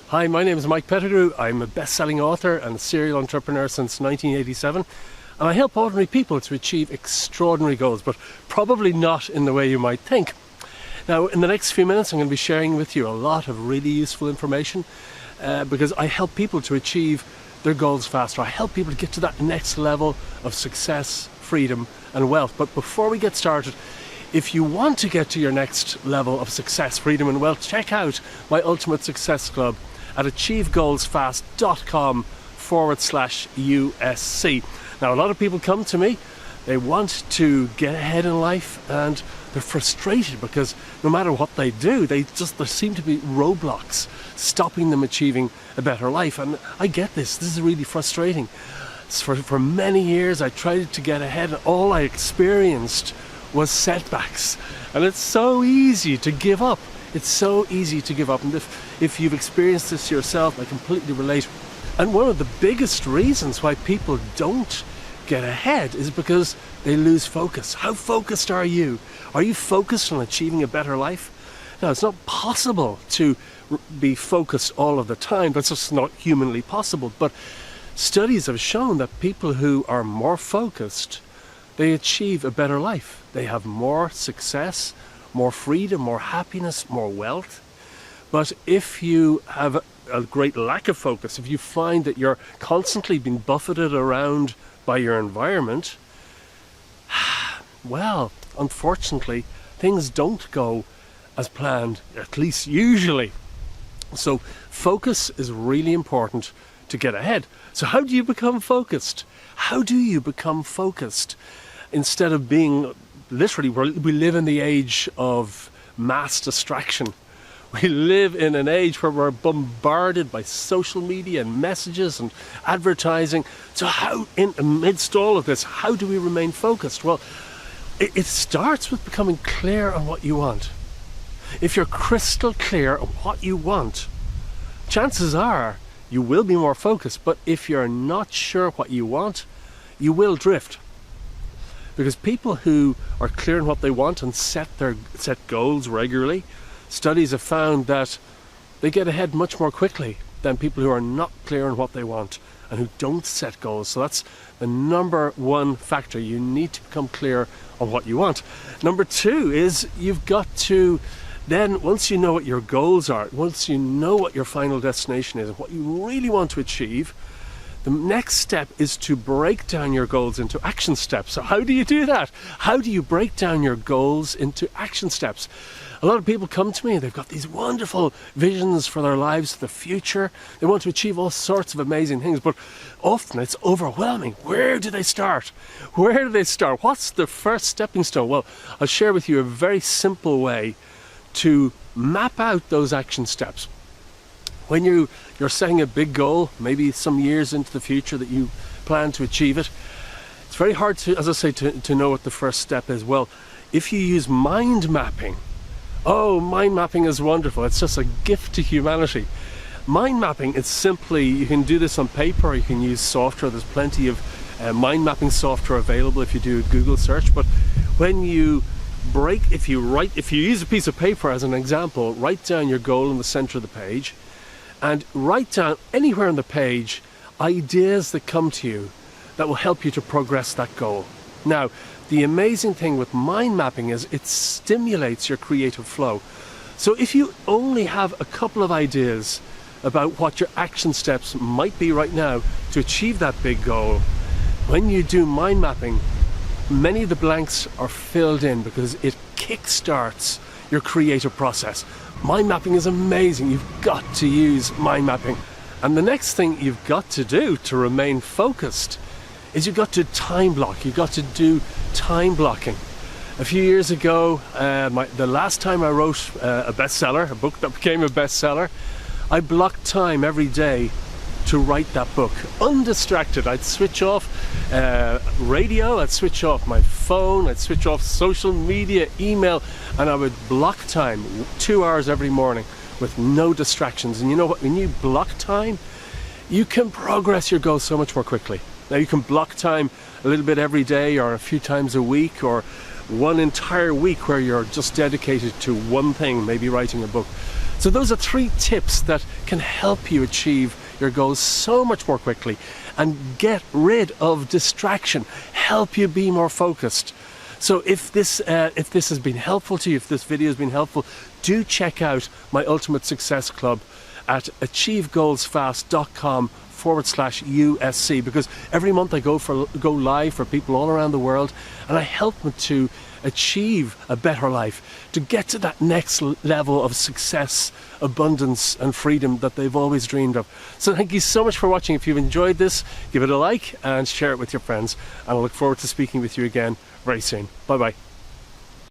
Hi, my name is Mike Pettigrew. I'm a best-selling author and a serial entrepreneur since 1987, and I help ordinary people to achieve extraordinary goals, but probably not in the way you might think. Now, in the next few minutes, I'm going to be sharing with you a lot of really useful information because I help people to achieve their goals faster. I help people to get to that next level of success, freedom, and wealth. But before we get started, if you want to get to your next level of success, freedom, and wealth, check out my Ultimate Success Club at achievegoalsfast.com/USC. Now, a lot of people come to me, they want to get ahead in life, and they're frustrated because no matter what they do, there seem to be roadblocks stopping them achieving a better life. And I get this is really frustrating. For many years I tried to get ahead, and all I experienced was setbacks, and it's so easy to give up. It's so easy to give up, and if you've experienced this yourself, I completely relate. And one of the biggest reasons why people don't get ahead is because they lose focus. How focused are you? Are you focused on achieving a better life? Now, it's not possible to be focused all of the time. That's just not humanly possible. But studies have shown that people who are more focused, they achieve a better life. They have more success, more freedom, more happiness, more wealth. But if you have a great lack of focus, if you find that you're constantly being buffeted around by your environment, well, unfortunately, things don't go as planned, at least usually. So focus is really important to get ahead. So how do you become focused? How do you become focused? Instead of being, literally, we live in the age of mass distraction. We live in an age where we're bombarded by social media and messages and advertising. So how, amidst all of this, how do we remain focused? Well, it starts with becoming clear on what you want. If you're crystal clear on what you want, chances are you will be more focused. But if you're not sure what you want, you will drift. Because people who are clear on what they want and set goals regularly, studies have found that they get ahead much more quickly than people who are not clear on what they want and who don't set goals. So that's the number one factor. You need to become clear on what you want. Number two is you've got to then, once you know what your goals are, once you know what your final destination is and what you really want to achieve, the next step is to break down your goals into action steps. So how do you do that? How do you break down your goals into action steps? A lot of people come to me and they've got these wonderful visions for their lives, the future. They want to achieve all sorts of amazing things, but often it's overwhelming. Where do they start? Where do they start? What's the first stepping stone? Well, I'll share with you a very simple way to map out those action steps. When you're setting a big goal, maybe some years into the future that you plan to achieve it, it's very hard to, as I say, to know what the first step is. Well, if you use mind mapping, mind mapping is wonderful. It's just a gift to humanity. Mind mapping is simply, you can do this on paper, or you can use software. There's plenty of mind mapping software available if you do a Google search. But when you if you use a piece of paper as an example, write down your goal in the center of the page, and write down anywhere on the page ideas that come to you that will help you to progress that goal. Now, the amazing thing with mind mapping is it stimulates your creative flow. So if you only have a couple of ideas about what your action steps might be right now to achieve that big goal, when you do mind mapping, many of the blanks are filled in because it kickstarts your creative process. Mind mapping is amazing. You've got to use mind mapping. And the next thing you've got to do to remain focused is you've got to time block. You've got to do time blocking. A few years ago, the last time I wrote a bestseller, a book that became a bestseller, I blocked time every day to write that book, undistracted. I'd switch off radio, I'd switch off my phone, I'd switch off social media, email, and I would block time, 2 hours every morning with no distractions. And you know what, when you block time, you can progress your goals so much more quickly. Now, you can block time a little bit every day or a few times a week, or one entire week where you're just dedicated to one thing, maybe writing a book. So those are 3 tips that can help you achieve your goals so much more quickly and get rid of distraction, help you be more focused. So if this has been helpful to you, if this video has been helpful, do check out my Ultimate Success Club at achievegoalsfast.com/USC, because every month I go live for people all around the world, and I help them to achieve a better life, to get to that next level of success, abundance and freedom that they've always dreamed of. So thank you so much for watching. If you've enjoyed this, give it a like and share it with your friends, and I look forward to speaking with you again very soon. Bye bye.